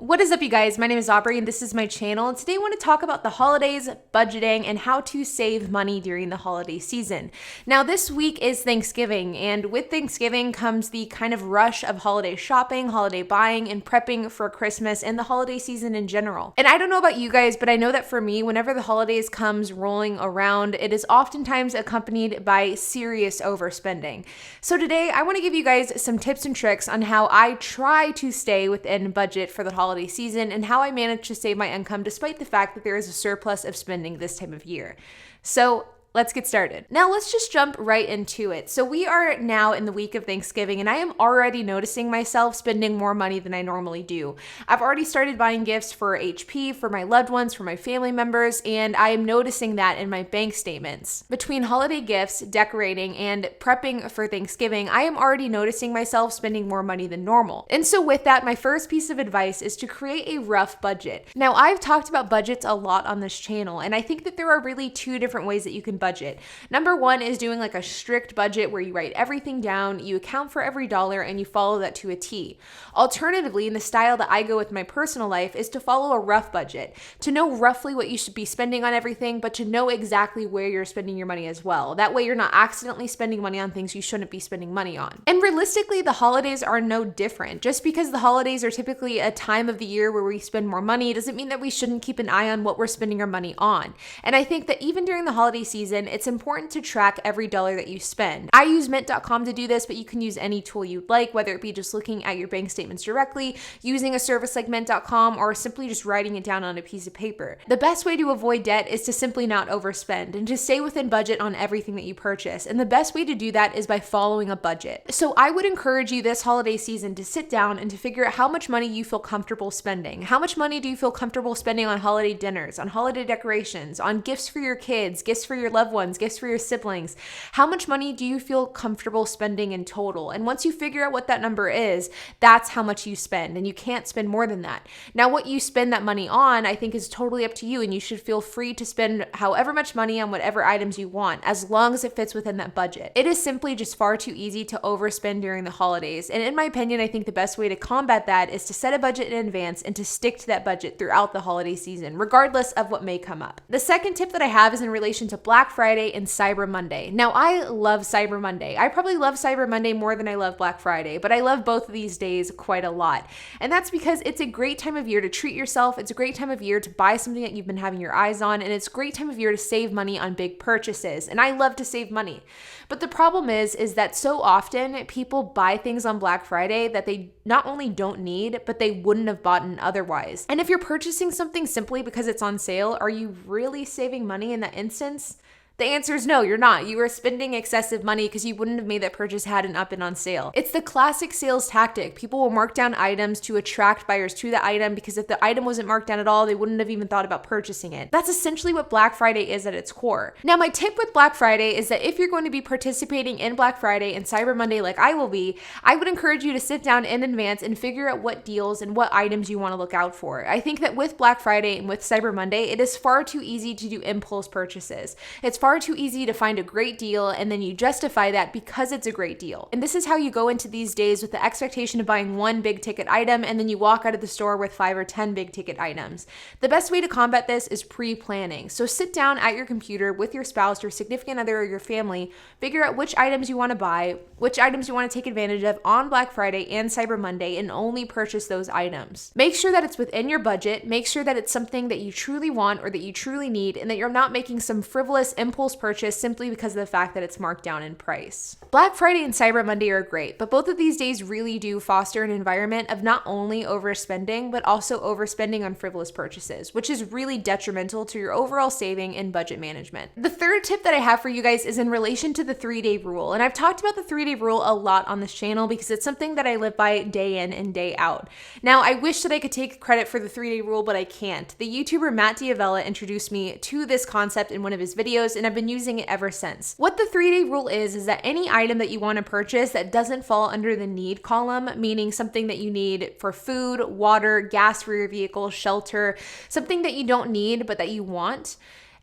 What is up, you guys? My name is Aubrey and this is my channel, and today I want to talk about the holidays, budgeting, and how to save money during the holiday season. Now, this week is Thanksgiving, and with Thanksgiving comes the kind of rush of holiday shopping, holiday buying, and prepping for Christmas and the holiday season in general. And I don't know about you guys, but I know that for me, whenever the holidays comes rolling around, it is oftentimes accompanied by serious overspending. So today I want to give you guys some tips and tricks on how I try to stay within budget for the holiday season and how I manage to save my income despite the fact that there is a surplus of spending this time of year. So let's get started. Now let's just jump right into it. So we are now in the week of Thanksgiving and I am already noticing myself spending more money than I normally do. I've already started buying gifts for HP, for my loved ones, for my family members, and I am noticing that in my bank statements. Between holiday gifts, decorating, and prepping for Thanksgiving, I am already noticing myself spending more money than normal. And so with that, my first piece of advice is to create a rough budget. Now, I've talked about budgets a lot on this channel, and I think that there are really two different ways that you can budget. Number one is doing like a strict budget where you write everything down, you account for every dollar, and you follow that to a T. Alternatively, in the style that I go with my personal life, is to follow a rough budget, to know roughly what you should be spending on everything, but to know exactly where you're spending your money as well. That way you're not accidentally spending money on things you shouldn't be spending money on. And realistically, the holidays are no different. Just because the holidays are typically a time of the year where we spend more money doesn't mean that we shouldn't keep an eye on what we're spending our money on. And I think that even during the holiday season, it's important to track every dollar that you spend. I use mint.com to do this, but you can use any tool you'd like, whether it be just looking at your bank statements directly, using a service like mint.com, or simply just writing it down on a piece of paper. The best way to avoid debt is to simply not overspend and to stay within budget on everything that you purchase. And the best way to do that is by following a budget. So I would encourage you this holiday season to sit down and to figure out how much money you feel comfortable spending. How much money do you feel comfortable spending on holiday dinners, on holiday decorations, on gifts for your kids, gifts for your loved ones, gifts for your siblings? How much money do you feel comfortable spending in total? And once you figure out what that number is, that's how much you spend, and you can't spend more than that. Now, what you spend that money on, I think, is totally up to you, and you should feel free to spend however much money on whatever items you want, as long as it fits within that budget. It is simply just far too easy to overspend during the holidays, and in my opinion, I think the best way to combat that is to set a budget in advance and to stick to that budget throughout the holiday season, regardless of what may come up. The second tip that I have is in relation to Black Friday and Cyber Monday. Now, I love Cyber Monday. I probably love Cyber Monday more than I love Black Friday, but I love both of these days quite a lot. And that's because it's a great time of year to treat yourself. It's a great time of year to buy something that you've been having your eyes on, and it's a great time of year to save money on big purchases. And I love to save money. But the problem is that so often people buy things on Black Friday that they not only don't need, but they wouldn't have bought in otherwise. And if you're purchasing something simply because it's on sale, are you really saving money in that instance? The answer is no, you're not. You are spending excessive money because you wouldn't have made that purchase had it not been on sale. It's the classic sales tactic. People will mark down items to attract buyers to the item because if the item wasn't marked down at all, they wouldn't have even thought about purchasing it. That's essentially what Black Friday is at its core. Now, my tip with Black Friday is that if you're going to be participating in Black Friday and Cyber Monday like I will be, I would encourage you to sit down in advance and figure out what deals and what items you want to look out for. I think that with Black Friday and with Cyber Monday, it is far too easy to do impulse purchases. It's far too easy to find a great deal and then you justify that because it's a great deal. And this is how you go into these days with the expectation of buying one big ticket item and then you walk out of the store with 5 or 10 big ticket items. The best way to combat this is pre-planning. So sit down at your computer with your spouse, your significant other, or your family, figure out which items you want to buy, which items you want to take advantage of on Black Friday and Cyber Monday, and only purchase those items. Make sure that it's within your budget, make sure that it's something that you truly want or that you truly need, and that you're not making some frivolous impulse purchase simply because of the fact that it's marked down in price. Black Friday and Cyber Monday are great, but both of these days really do foster an environment of not only overspending, but also overspending on frivolous purchases, which is really detrimental to your overall saving and budget management. The third tip that I have for you guys is in relation to the 3-day rule. And I've talked about the 3-day rule a lot on this channel because it's something that I live by day in and day out. Now, I wish that I could take credit for the 3-day rule, but I can't. The YouTuber Matt D'Avella introduced me to this concept in one of his videos, and I've been using it ever since. What the 3-day rule is that any item that you want to purchase that doesn't fall under the need column, meaning something that you need for food, water, gas for your vehicle, shelter, something that you don't need but that you want,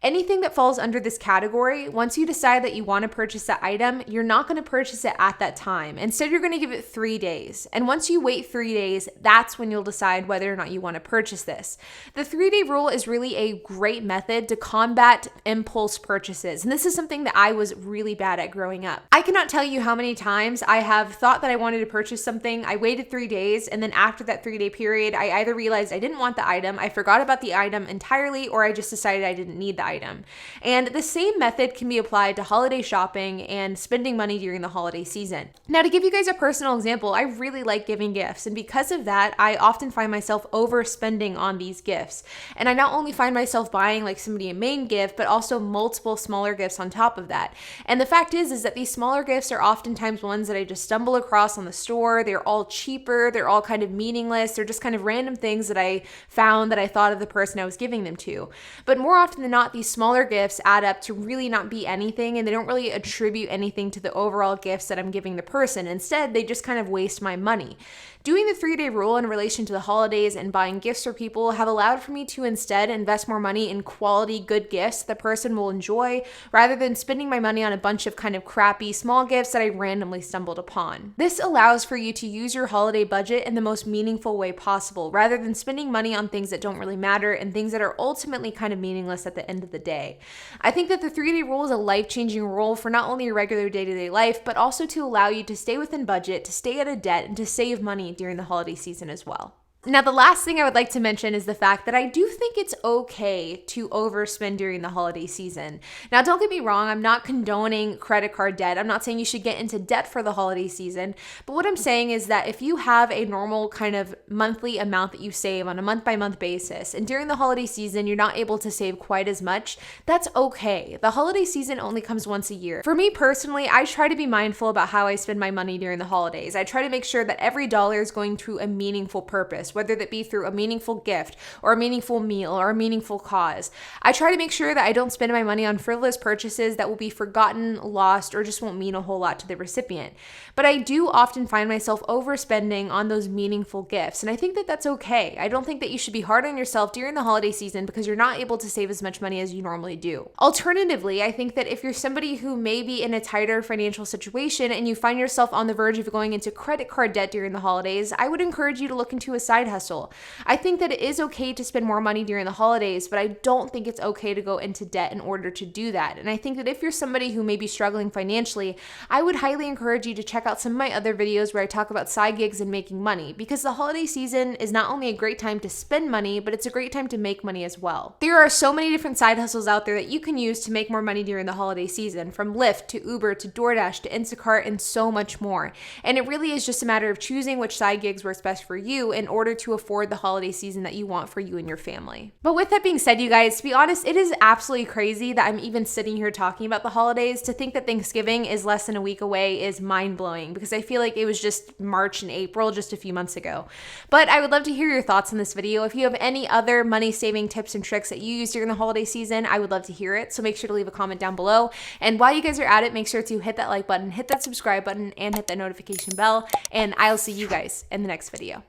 Anything that falls under this category, once you decide that you want to purchase that item, you're not going to purchase it at that time. Instead, you're going to give it 3 days. And once you wait 3 days, that's when you'll decide whether or not you want to purchase this. The 3-day rule is really a great method to combat impulse purchases. And this is something that I was really bad at growing up. I cannot tell you how many times I have thought that I wanted to purchase something. I waited 3 days, and then after that 3-day period, I either realized I didn't want the item, I forgot about the item entirely, or I just decided I didn't need the item. And the same method can be applied to holiday shopping and spending money during the holiday season. Now, to give you guys a personal example, I really like giving gifts, and because of that, I often find myself overspending on these gifts. And I not only find myself buying like somebody a main gift, but also multiple smaller gifts on top of that. And the fact is that these smaller gifts are oftentimes ones that I just stumble across on the store. They're all cheaper. They're all kind of meaningless. They're just kind of random things that I found that I thought of the person I was giving them to. But more often than not, these smaller gifts add up to really not be anything, and they don't really attribute anything to the overall gifts that I'm giving the person. Instead, they just kind of waste my money. Doing the 3-day rule in relation to the holidays and buying gifts for people have allowed for me to instead invest more money in quality, good gifts the person will enjoy, rather than spending my money on a bunch of kind of crappy small gifts that I randomly stumbled upon. This allows for you to use your holiday budget in the most meaningful way possible, rather than spending money on things that don't really matter and things that are ultimately kind of meaningless at the end of the day. I think that the 3-day rule is a life-changing rule for not only your regular day-to-day life, but also to allow you to stay within budget, to stay out of debt, and to save money during the holiday season as well. Now, the last thing I would like to mention is the fact that I do think it's okay to overspend during the holiday season. Now, don't get me wrong, I'm not condoning credit card debt. I'm not saying you should get into debt for the holiday season. But what I'm saying is that if you have a normal kind of monthly amount that you save on a month-by-month basis, and during the holiday season, you're not able to save quite as much, that's okay. The holiday season only comes once a year. For me personally, I try to be mindful about how I spend my money during the holidays. I try to make sure that every dollar is going to a meaningful purpose, whether that be through a meaningful gift or a meaningful meal or a meaningful cause. I try to make sure that I don't spend my money on frivolous purchases that will be forgotten, lost, or just won't mean a whole lot to the recipient. But I do often find myself overspending on those meaningful gifts, and I think that that's okay. I don't think that you should be hard on yourself during the holiday season because you're not able to save as much money as you normally do. Alternatively, I think that if you're somebody who may be in a tighter financial situation and you find yourself on the verge of going into credit card debt during the holidays, I would encourage you to look into a side hustle. I think that it is okay to spend more money during the holidays, but I don't think it's okay to go into debt in order to do that. And I think that if you're somebody who may be struggling financially, I would highly encourage you to check out some of my other videos where I talk about side gigs and making money, because the holiday season is not only a great time to spend money, but it's a great time to make money as well. There are so many different side hustles out there that you can use to make more money during the holiday season, from Lyft to Uber to DoorDash to Instacart and so much more. And it really is just a matter of choosing which side gigs works best for you in order to afford the holiday season that you want for you and your family. But with that being said, you guys, to be honest, it is absolutely crazy that I'm even sitting here talking about the holidays. To think that Thanksgiving is less than a week away is mind-blowing, because I feel like it was just March and April just a few months ago. But I would love to hear your thoughts on this video. If you have any other money-saving tips and tricks that you use during the holiday season, I would love to hear it. So make sure to leave a comment down below. And while you guys are at it, make sure to hit that like button, hit that subscribe button, and hit that notification bell. And I'll see you guys in the next video.